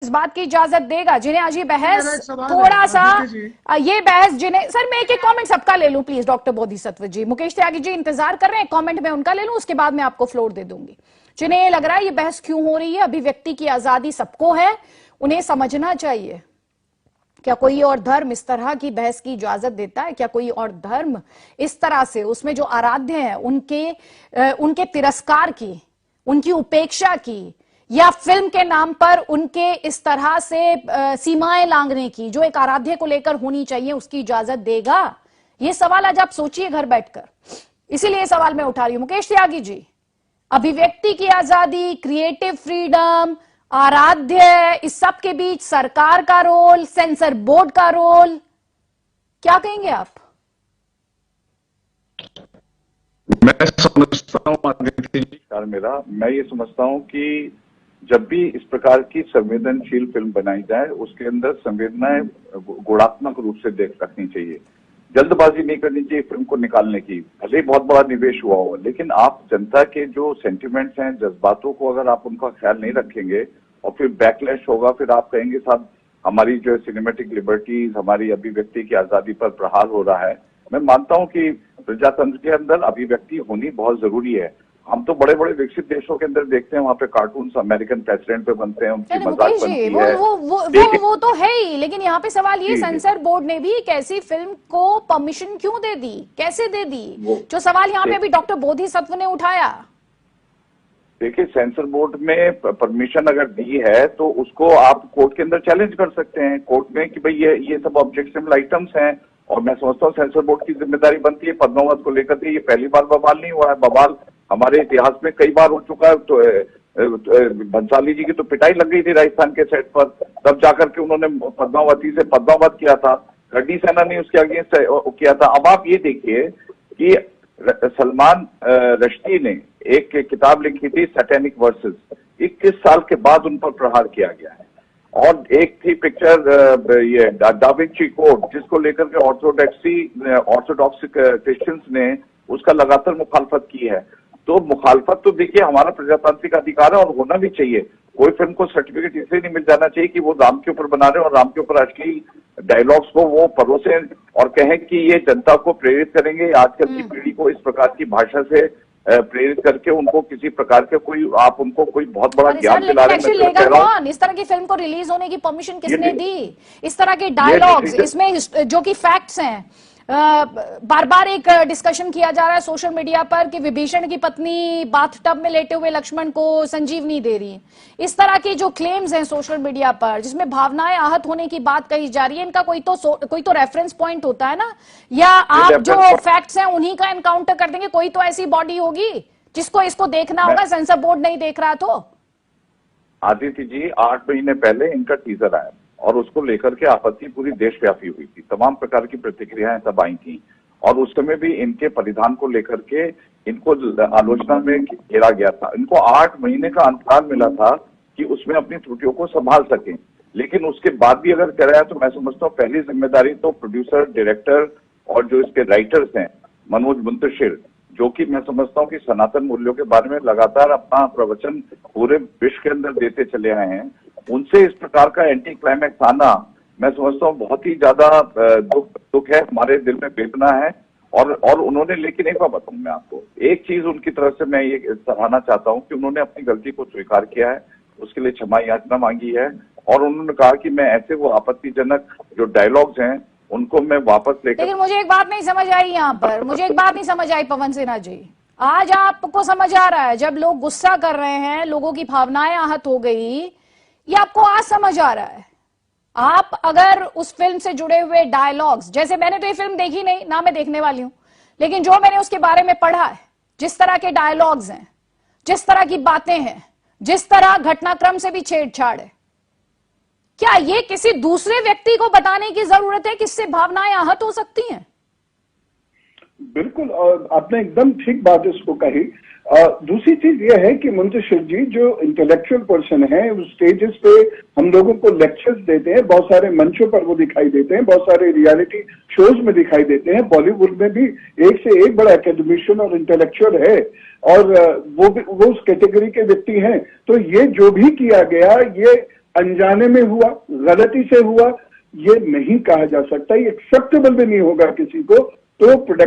इस बात की इजाजत देगा जिन्हें आज ये बहस थोड़ा सा ये बहस जिन्हें सर मैं एक एक कमेंट सबका ले लूं प्लीज। डॉक्टर बोधिसत्व जी, मुकेश त्यागी जी इंतजार कर रहे हैं, कमेंट में उनका ले लूं, उसके बाद मैं आपको फ्लोर दे दूंगी। जिन्हें ये लग रहा है ये बहस क्यों हो रही है, अभिव्यक्ति की आजादी सबको है, उन्हें समझना चाहिए। क्या कोई और धर्म इस तरह की बहस की इजाजत देता है? क्या कोई और धर्म इस तरह से उसमें जो आराध्य है उनके तिरस्कार की, उनकी उपेक्षा की, या फिल्म के नाम पर उनके इस तरह से सीमाएं लांघने की जो एक आराध्य को लेकर होनी चाहिए, उसकी इजाजत देगा? ये सवाल आज आप सोचिए घर बैठकर, इसीलिए ये सवाल मैं उठा रही हूं। मुकेश त्यागी जी, अभिव्यक्ति की आजादी, क्रिएटिव फ्रीडम, आराध्य, इस सब के बीच सरकार का रोल, सेंसर बोर्ड का रोल, क्या कहेंगे आप? मैं समझता हूं आदित्य जी, मेरा मैं ये समझता हूं कि जब भी इस प्रकार की संवेदनशील फिल्म बनाई जाए उसके अंदर संवेदनाएं गुणात्मक रूप से रखनी चाहिए। जल्दबाजी नहीं करनी चाहिए फिल्म को निकालने की, भले ही बहुत बड़ा निवेश हुआ हो, लेकिन आप जनता के जो सेंटिमेंट्स हैं, जज्बातों को अगर आप उनका ख्याल नहीं रखेंगे और फिर बैकलैश होगा, फिर आप कहेंगे साहब हमारी जो सिनेमैटिक लिबर्टीज, हमारी अभिव्यक्ति की आजादी पर प्रहार हो रहा है। मैं मानता हूं कि प्रजातंत्र के अंदर अभिव्यक्ति होनी बहुत जरूरी है। हम तो बड़े बड़े विकसित देशों के अंदर देखते हैं, वहां पे कार्टून अमेरिकन प्रेसिडेंट पे बनते हैं, उनकी मजाक बनती है। वो तो है ही, लेकिन यहाँ पे सवाल ये, सेंसर बोर्ड ने भी एक ऐसी फिल्म को परमिशन क्यों दे दी, कैसे दे दी, जो सवाल यहाँ पे अभी डॉक्टर बोधिसत्व ने उठाया। देखिए, सेंसर बोर्ड में परमिशन अगर दी है तो उसको आप कोर्ट के अंदर चैलेंज कर सकते हैं, कोर्ट में कि भाई ये सब ऑब्जेक्शनेबल आइटम्स हैं। और मैं समझता हूँ सेंसर बोर्ड की जिम्मेदारी बनती है पद्मावत को लेकर के। ये पहली बार बवाल नहीं हुआ है, बवाल हमारे इतिहास में कई बार हो चुका है। तो भंसाली जी की तो पिटाई लग गई थी राजस्थान के सेट पर, तब जाकर के उन्होंने पद्मावती से पद्मावत किया था, गड्डी सेना ने उसके अगेंस्ट किया था। अब आप ये देखिए कि सलमान रश्दी ने एक किताब लिखी थी सैटेनिक वर्सेस, 21 साल के बाद उन पर प्रहार किया गया है। और एक थी पिक्चर ये दा विंची कोड, जिसको लेकर के ऑर्थोडॉक्स क्रिश्चियंस ने उसका लगातार मुखालफत की है। तो मुखालफत तो देखिए हमारा प्रजातांत्रिक अधिकार है और होना भी चाहिए। कोई फिल्म को सर्टिफिकेट इसलिए नहीं मिल जाना चाहिए कि वो राम के ऊपर बना रहे और राम के ऊपर अश्लील डायलॉग्स को वो परोसे और कहें कि ये जनता को प्रेरित करेंगे, आजकल की पीढ़ी को इस प्रकार की भाषा से प्रेरित करके उनको किसी प्रकार के आप उनको कोई बहुत बड़ा ज्ञान दिला रहे हैं। इस तरह की फिल्म को रिलीज होने की परमिशन किसने दी? इस तरह के डायलॉग्स इसमें जो कि फैक्ट्स हैं, बार बार एक डिस्कशन किया जा रहा है सोशल मीडिया पर कि विभीषण की पत्नी बाथटब में लेटे हुए लक्ष्मण को संजीवनी दे रही है। इस तरह के जो क्लेम्स हैं सोशल मीडिया पर जिसमें भावनाएं आहत होने की बात कही जा रही है, इनका कोई तो रेफरेंस पॉइंट होता है ना, या आप जो फैक्ट्स हैं उन्हीं का एनकाउंटर कर देंगे? कोई तो ऐसी बॉडी होगी जिसको इसको देखना होगा, सेंसर बोर्ड नहीं देख रहा तो। आदित्य जी, 8 महीने पहले इनका टीजर आया और उसको लेकर के आपत्ति पूरी देशव्यापी हुई थी, तमाम प्रकार की प्रतिक्रियाएं तब आई थी। और उस समय भी इनके परिधान को लेकर के इनको आलोचना में घेरा गया था। इनको 8 महीने का अंतराल मिला था कि उसमें अपनी त्रुटियों को संभाल सकें, लेकिन उसके बाद भी अगर कराया तो मैं समझता हूँ पहली जिम्मेदारी तो प्रोड्यूसर, डायरेक्टर और जो इसके राइटर्स हैं मनोज मुंतशिर, जो कि मैं समझता हूँ कि सनातन मूल्यों के बारे में लगातार अपना प्रवचन पूरे विश्व के अंदर देते चले आए हैं, उनसे इस प्रकार का एंटी क्लाइमैक्स आना मैं समझता हूँ बहुत ही ज्यादा दुख है, हमारे दिल में वेदना है। और उन्होंने, लेकिन एक बात बताऊं मैं आपको, एक चीज उनकी तरफ से मैं ये सराहना चाहता हूँ कि उन्होंने अपनी गलती को स्वीकार किया है, उसके लिए क्षमा याचना मांगी है और उन्होंने कहा कि मैं ऐसे वो आपत्तिजनक जो डायलॉग्स हैं उनको मैं वापस लेकर। लेकिन मुझे एक बात नहीं समझ आई यहाँ पर, मुझे एक बात नहीं समझ आई पवन सिन्हा जी, आज आपको समझ आ रहा है जब लोग गुस्सा कर रहे हैं, लोगों की भावनाएं आहत हो गई, ये आपको आज समझ आ रहा है? आप अगर उस फिल्म से जुड़े हुए डायलॉग्स, जैसे मैंने तो ये फिल्म देखी नहीं ना, मैं देखने वाली हूं, लेकिन जो मैंने उसके बारे में पढ़ा है, जिस तरह के डायलॉग्स हैं, जिस तरह की बातें हैं, जिस तरह घटनाक्रम से भी छेड़छाड़ है, क्या ये किसी दूसरे व्यक्ति को बताने की जरूरत है कि इससे भावनाएं आहत हो सकती हैं? बिल्कुल, और आपने एकदम ठीक बात इसको कही। दूसरी चीज ये है कि मुंतशिर जी जो इंटेलेक्चुअल पर्सन है, उस स्टेजेस पे हम लोगों को लेक्चर्स देते हैं, बहुत सारे मंचों पर वो दिखाई देते हैं, बहुत सारे रियलिटी शोज में दिखाई देते हैं। बॉलीवुड में भी एक से एक बड़ा एकेडमिशियन और इंटेलेक्चुअल है और वो उस कैटेगरी के व्यक्ति हैं। तो ये जो भी किया गया, ये अनजाने में हुआ, गलती से हुआ, ये नहीं कहा जा सकता, ये एक्सेप्टेबल भी नहीं होगा किसी को। तो प्रोडक्ट